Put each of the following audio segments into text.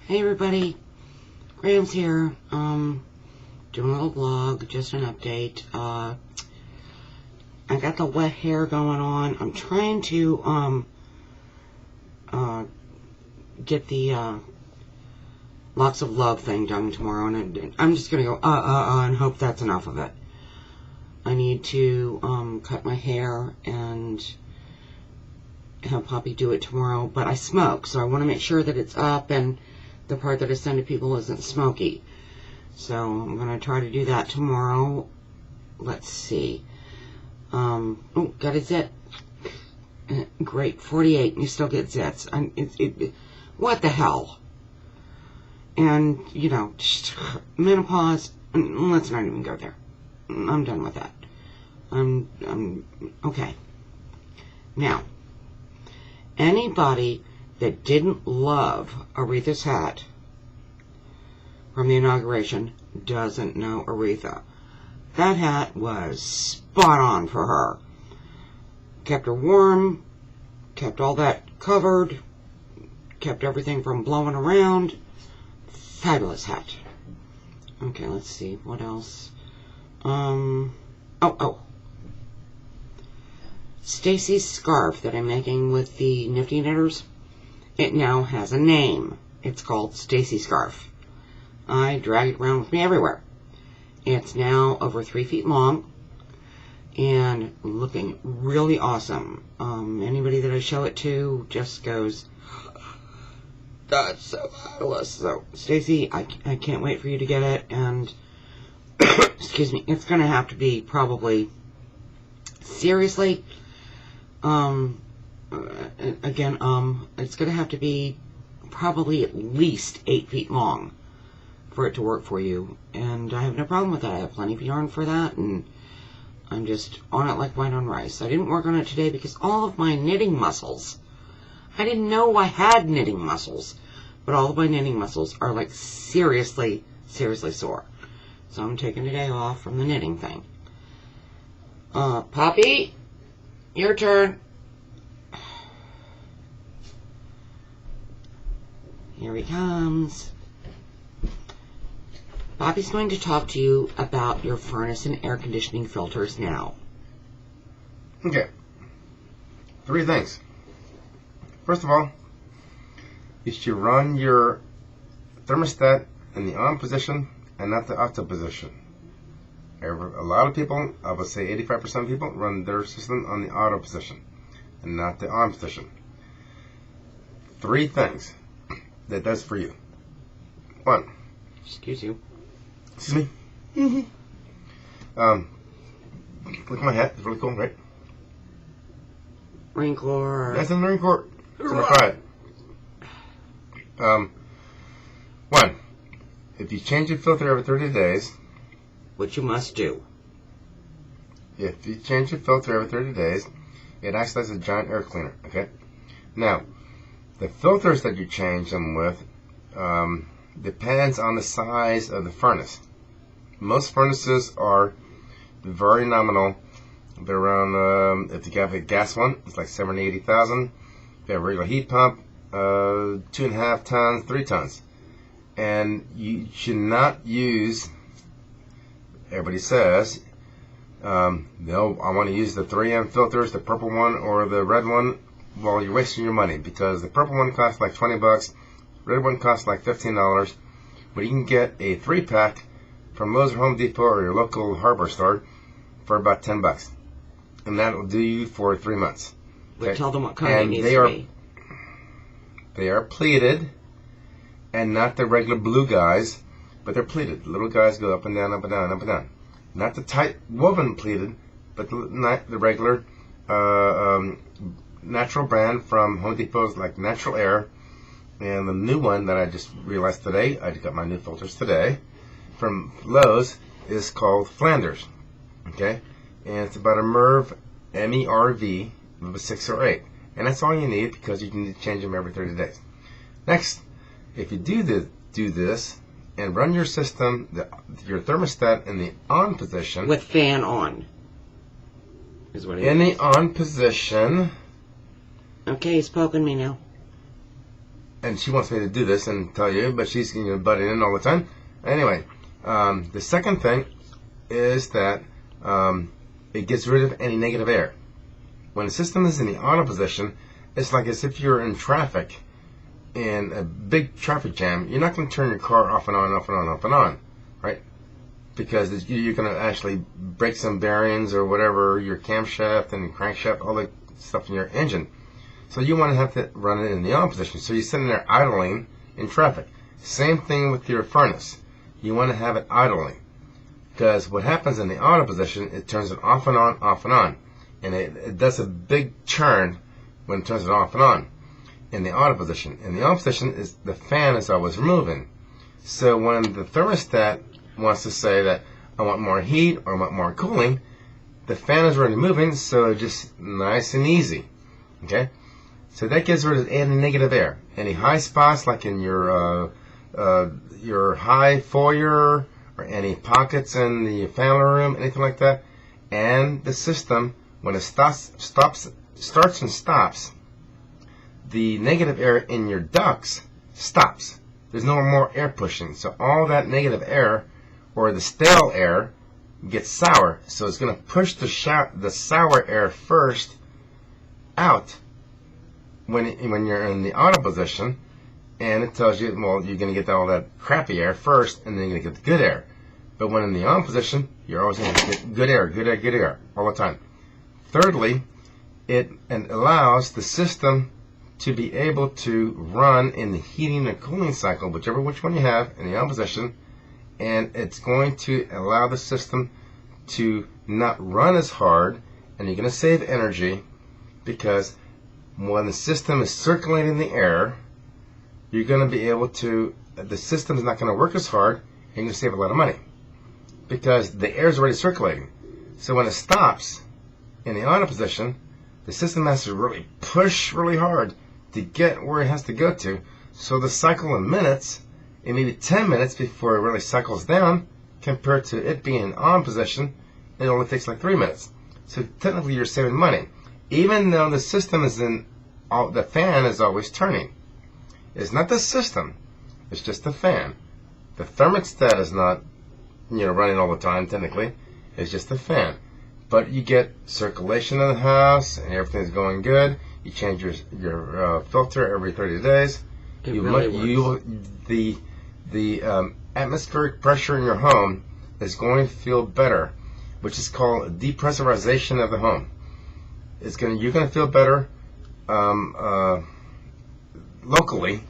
Hey everybody, Graham's here, doing a little vlog, just an update. I got the wet hair going on. I'm trying to, get the, Lots of Love thing done tomorrow, and I'm just gonna go, and hope that's enough of it. I need to, cut my hair and have Poppy do it tomorrow, but I smoke, so I want to make sure that it's up and the part that I send to people isn't smoky. So I'm going to try to do that tomorrow. Let's see. Oh, got a zit. Great, 48, you still get zits. What the hell? And, you know, just menopause, let's not even go there. I'm done with that. Okay. Now, anybody that didn't love Aretha's hat from the inauguration doesn't know Aretha. That hat was spot on for her. Kept her warm, kept all that covered, kept everything from blowing around. Fabulous hat. Okay, let's see, what else? Stacy's scarf that I'm making with the Nifty Knitters, it now has a name. It's called Stacy Scarf. I drag it around with me everywhere. It's now over 3 feet long and looking really awesome. Anybody that I show it to just goes, that's so fabulous. So, Stacy, I can't wait for you to get it, and excuse me, it's gonna have to be probably, seriously, it's going to have to be probably at least 8 feet long for it to work for you. And I have no problem with that. I have plenty of yarn for that, and I'm just on it like white on rice. I didn't work on it today because all of my knitting muscles, I didn't know I had knitting muscles, but all of my knitting muscles are like seriously, seriously sore. So I'm taking a day off from the knitting thing. Poppy, your turn. Here he comes. Poppy's going to talk to you about your furnace and air conditioning filters now. Okay. 3 things. First of all, you should run your thermostat in the on position and not the auto position. A lot of people, I would say 85% of people, run their system on the auto position and not the on position. 3 things that does for you. 1. Excuse you. Excuse me? Look at my hat. It's really cool, right? Marine Corps. That's in the Marine Corps. It's in my pride. 1. If you change your filter every 30 days, which you must do. If you change your filter every 30 days, it acts as a giant air cleaner, okay? Now, the filters that you change them with depends on the size of the furnace. Most furnaces are very nominal. They're around, if you have a gas one, it's like 70,000 to 80,000. If you have a regular heat pump, 2.5 tons, 3 tons. And you should not use, everybody says, I want to use the 3M filters, the purple one or the red one. Well, you're wasting your money, because the purple one costs like 20 bucks, red one costs like $15, but you can get a 3-pack from Lowe's or Home Depot or your local hardware store for about 10 bucks. And that will do you for 3 months. But okay? Tell them what kind and it needs to be. They are pleated, and not the regular blue guys, but they're pleated. Little guys go up and down, up and down, up and down. Not the tight woven pleated, but the regular natural brand from Home Depot's like Natural Air. And the new one that I just realized today, I just got my new filters today, from Lowe's, is called Flanders. Okay? And it's about a MERV, M-E-R-V, of a 6 or 8. And that's all you need, because you can change them every 30 days. Next, if you do this and run your system, your thermostat in the on position. With fan on. Is what it in the on position. Okay, he's poking me now. and she wants me to do this and tell you, but she's butting in all the time. Anyway, the second thing is that it gets rid of any negative air. When the system is in the auto position, it's like as if you're in traffic, in a big traffic jam. You're not going to turn your car off and on, off and on, off and on, right? Because you're going to actually break some bearings or whatever, your camshaft and crankshaft, all the stuff in your engine. So you want to have to run it in the on position. So you're sitting there idling in traffic. Same thing with your furnace. You want to have it idling. Because what happens in the auto position, it turns it off and on, off and on. And it does a big churn when it turns it off and on in the auto position. In the on position, is the fan is always moving. So when the thermostat wants to say that I want more heat or I want more cooling, the fan is already moving, so just nice and easy. Okay? So that gets rid of any negative air. Any high spots, like in your high foyer, or any pockets in the family room, anything like that. And the system, when it starts and stops, the negative air in your ducts stops. There's no more air pushing. So all that negative air, or the stale air, gets sour. So it's going to push the sour air first out when you're in the auto position, and it tells you, well, you're going to get all that crappy air first, and then you're going to get the good air. But when in the on position, you're always going to get good air, good air, good air, all the time. Thirdly, it allows the system to be able to run in the heating and cooling cycle, which one you have, in the on position, and it's going to allow the system to not run as hard, and you're going to save energy, because when the system is circulating the air, you're going to be able to, the system is not going to work as hard, and you're going to save a lot of money, because the air is already circulating. So when it stops in the auto position, the system has to really push really hard to get where it has to go to. So the cycle in minutes, it may be 10 minutes before it really cycles down, compared to it being on position, it only takes like 3 minutes. So technically you're saving money, even though the system is the fan is always turning. It's not the system, it's just the fan. The thermostat is not running all the time, technically. It's just the fan. But you get circulation in the house, and everything's going good. You change your filter every 30 days. The atmospheric pressure in your home is going to feel better, which is called depressurization of the home. You're going to feel better locally,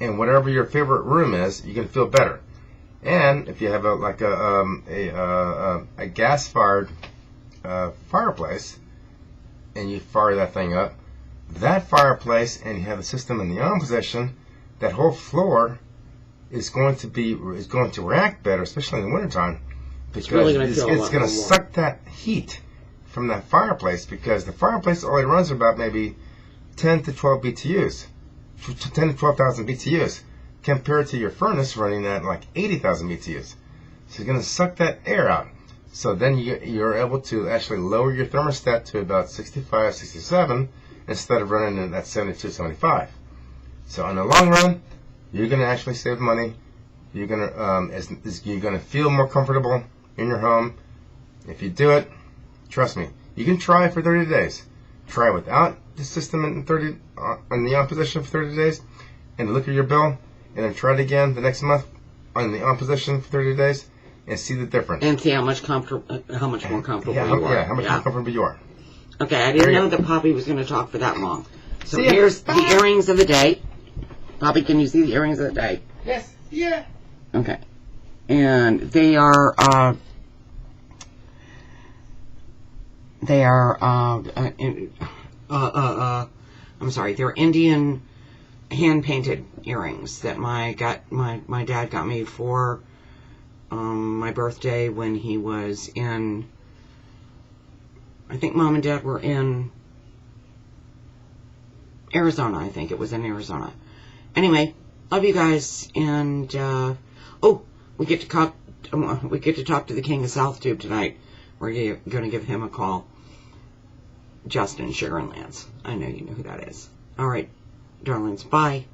and whatever your favorite room is, you're going to feel better. And if you have a gas-fired fireplace, and you fire that thing up, that fireplace, and you have the system in the on position, that whole floor is going to react better, especially in the wintertime, because it's going to suck that heat from that fireplace, because the fireplace only runs about maybe 10 to 12 BTUs, 10 to 12,000 BTUs, compared to your furnace running at like 80,000 BTUs. So it's going to suck that air out. So then you're able to actually lower your thermostat to about 65, 67, instead of running it at 72, 75. So in the long run, you're going to actually save money. You're going to feel more comfortable in your home. If you do it, trust me, you can try it for 30 days. Try without the system in the on position for 30 days, and look at your bill, and then try it again the next month on the on position for 30 days, and see the difference. And see how much more comfortable you are. Yeah, how much more comfortable you are. Okay, I didn't know that Poppy was going to talk for that long. So here's the earrings of the day. Poppy, can you see the earrings of the day? Yes. Yeah. Okay. And they are I'm sorry, they're Indian hand-painted earrings that my dad got me for my birthday when he was in, I think Mom and Dad were in Arizona. I think it was in Arizona. Anyway, love you guys, and we get to talk to the King of South Tube tonight. We're going to give him a call. Justin, Sugar, and Lance. I know you know who that is. All right, darlings, bye.